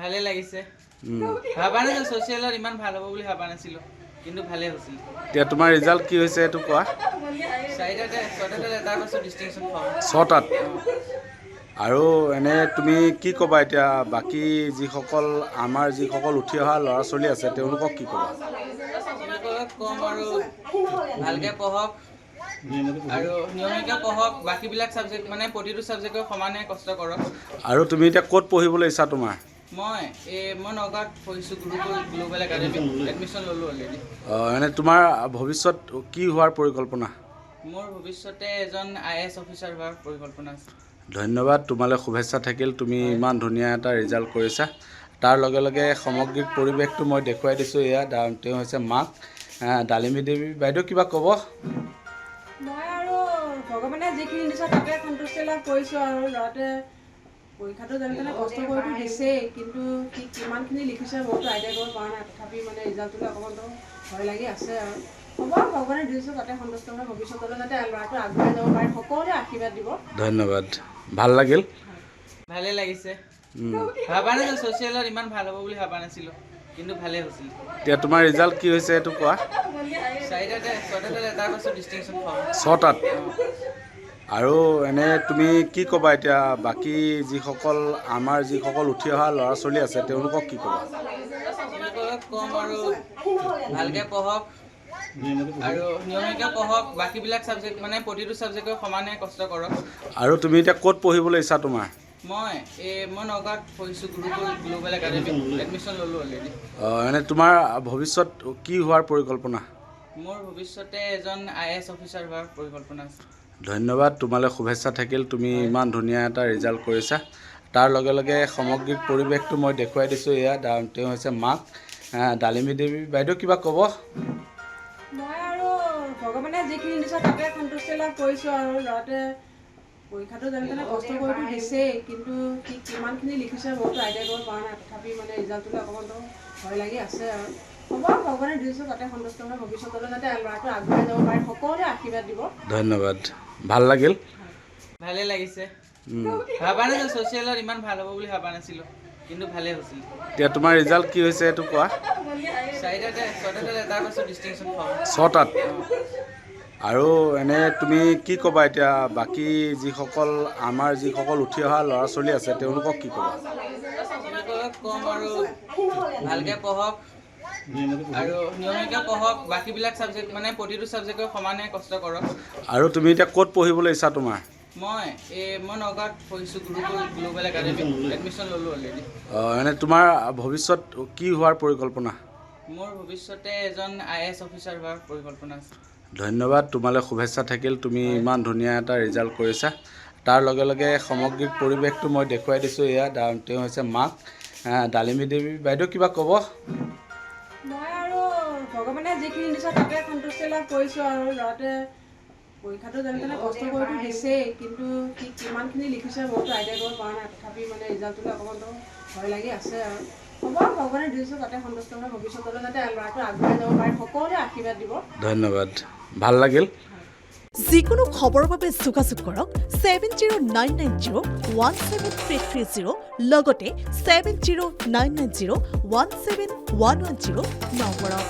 ভালে লাগিছে ভাবা নাই সোশ্যালত ইমান ভাল হ'ব বুলি ভাবা নাছিলো কিন্তু ভালে হৈছিল এতিয়া তোমাৰ ৰিজাল্ট কি হৈছে এইটো কোৱা চাৰিটাতে ছটাতে এটা পাইছো ডিষ্টিংশ্যন পাওঁ ছটাত আৰু এনে তুমি কি ক'বা এতিয়া বাকী যিসকল আমাৰ যিসকল উঠি অহা ল'ৰা ছোৱালী আছে তেওঁলোকক কি ক'বা তেওঁলোকক কম আৰু ভালকৈ পঢ়ক আৰু নিয়মীয়াকৈ পঢ়ক বাকীবিলাক ছাবজেক্ট মানে প্ৰতিটো ছাবজেক্টৰ সমানে কষ্ট কৰক আৰু তুমি এতিয়া ক'ত পঢ়িবলৈ ইচ্ছা তোমাৰ মই নগাঁৱত পঢ়িছোঁ গুৰুকুল গ্লোবেল একাডেমি এডমিশ্যন ল'লোঁ অলৰেডি এনে তোমাৰ ভৱিষ্যত কি হোৱাৰ পৰিকল্পনা মোৰ ভৱিষ্যতে এজন IAS অফিচাৰ হোৱাৰ পৰিকল্পনা আছে ধন্যবাদ তোমালৈ শুভেচ্ছা থাকিল তুমি ইমান ধুনীয়া এটা ৰিজাল্ট কৰিছা তাৰ লগে লগে সামগ্ৰিক পৰিৱেশটো মই দেখুৱাই দিছোঁ এয়া তেওঁ হৈছে মাক ডালিমী দেৱী বাইদেউ কিবা ক'ব মই আৰু ভগৱানে যিখিনি দিছে তাতে সন্তুষ্টি লাভ কৰিছোঁ আৰু ল'ৰাটোৱে পৰীক্ষাটো যেনে তেনে কষ্ট কৰিতো দিছেই কিন্তু সি কিমানখিনি লিখিছে মইতো আইডিয়া কৰিব পৰা নাই তথাপি মানে ৰিজাল্টটোলৈ অকণমানতো ভয় লাগি আছে আৰু হ'ব ভগৱানে দিছোঁ তাতে সন্তুষ্ট হৈ ভৱিষ্যতলৈ যাতে ল'ৰাটো আগুৱাই যাব পাৰে সকলোৱে আশীৰ্বাদ দিব ধন্যবাদ ভাল লাগিল ভালে লাগিছে ভাবা নাই সোশ্যালত ইমান ভাল হ'ব বুলি ভাবা নাছিলো কিন্তু ভালে হৈছিল এতিয়া তোমাৰ ৰিজাল্ট কি হৈছে এইটো কোৱা চাৰিটাতে ছটাতে এটা পাইছো ডিষ্টিংশ্যন পাওঁ ছটাত আৰু এনে তুমি কি ক'বা এতিয়া বাকী যিসকল আমাৰ যিসকল উঠি অহা ল'ৰা ছোৱালী আছে তেওঁলোকক কি ক'বা তেওঁলোকক কম আৰু ভালকৈ পঢ়ক আৰু নিয়মীয়াকৈ পঢ়ক বাকীবিলাক ছাবজেক্ট মানে প্ৰতিটো ছাবজেক্টৰ সমানে কষ্ট কৰক আৰু তুমি এতিয়া ক'ত পঢ়িবলৈ ইচ্ছা তোমাৰ মই নগাঁৱত পঢ়িছোঁ গুৰুকুল গ্লোবেল একাডেমি এডমিশ্যন ল'লোঁ অলৰেডি এনে তোমাৰ ভৱিষ্যত কি হোৱাৰ পৰিকল্পনা মোৰ ভৱিষ্যতে এজন IAS অফিচাৰ হোৱাৰ পৰিকল্পনা আছে ধন্যবাদ তোমালৈ শুভেচ্ছা থাকিল তুমি ইমান ধুনীয়া এটা ৰিজাল্ট কৰিছা তাৰ লগে লগে সামগ্ৰিক পৰিৱেশটো মই দেখুৱাই দিছোঁ এয়া তেওঁ হৈছে মাক ডালিমী দেৱী বাইদেউ কিবা ক'ব মই আৰু ভগৱানে যিখিনি দিছে তাতে সন্তুষ্টি লাভ কৰিছোঁ আৰু ল'ৰাটোৱে পৰীক্ষাটো যেনে তেনে কষ্ট কৰিতো দিছেই কিন্তু সি কিমানখিনি লিখিছে মইতো আইডিয়া কৰিব পৰা নাই তথাপি মানে ৰিজাল্টটোলৈ অকণমানতো ভয় লাগি আছে আৰু হ'ব ভগৱানে দিছোঁ তাতে সন্তুষ্ট হৈ ভৱিষ্যতলৈ যাতে ল'ৰাটো আগুৱাই যাব পাৰে সকলোৱে আশীৰ্বাদ দিব ধন্যবাদ ভাল লাগিল ভালে লাগিছে ভাবা নাই সোশ্যালত ইমান ভাল হ'ব বুলি ভাবা নাছিলো কিন্তু ভালে হৈছিল এতিয়া তোমাৰ ৰিজাল্ট কি হৈছে এইটো কোৱা চাৰিটাতে ছটাতে এটা পাইছো ডিষ্টিংশ্যন পাওঁ ছটাত আৰু এনে তুমি কি ক'বা এতিয়া বাকী যিসকল আমাৰ যিসকল উঠি অহা ল'ৰা ছোৱালী আছে তেওঁলোকক কি ক'বা তেওঁলোকক কম আৰু ভালকৈ পঢ়ক আৰু নিয়মীয়াকৈ পঢ়ক বাকীবিলাক ছাবজেক্ট মানে প্ৰতিটো ছাবজেক্টৰ সমানে কষ্ট কৰক আৰু তুমি এতিয়া ক'ত পঢ়িবলৈ ইচ্ছা তোমাৰ মই নগাঁৱত পঢ়িছোঁ গুৰুকুল গ্লোবেল একাডেমি এডমিশ্যন ল'লোঁ অলৰেডি এনে তোমাৰ ভৱিষ্যত কি হোৱাৰ পৰিকল্পনা মোৰ ভৱিষ্যতে এজন IAS অফিচাৰ হোৱাৰ পৰিকল্পনা আছে ধন্যবাদ তোমালৈ শুভেচ্ছা থাকিল তুমি ইমান ধুনীয়া এটা ৰিজাল্ট কৰিছা তাৰ লগে লগে সামগ্ৰিক পৰিৱেশটো মই দেখুৱাই দিছোঁ এয়া তেওঁ হৈছে মাক ডালিমী দেৱী বাইদেউ কিবা ক'ব মই আৰু ভগৱানে যিখিনি দিছে তাতে সন্তুষ্টি লাভ কৰিছোঁ আৰু ল'ৰাটোৱে পৰীক্ষাটো যেনে তেনে কষ্ট কৰিতো দিছেই কিন্তু সি কিমানখিনি লিখিছে মইতো আইডিয়া কৰিব পৰা নাই তথাপি মানে ৰিজাল্টটোলৈ অকণমানতো ভয় লাগি আছে আৰু হ'ব ভগৱানে দিছোঁ তাতে সন্তুষ্ট হৈ ভৱিষ্যতলৈ যাতে ল'ৰাটো আগুৱাই যাব পাৰে সকলোৱে আশীৰ্বাদ দিব ধন্যবাদ ভাল লাগিল যিকোনো খবৰৰ বাবে যোগাযোগ কৰক 7099017330 লগতে 7099017110 নম্বৰত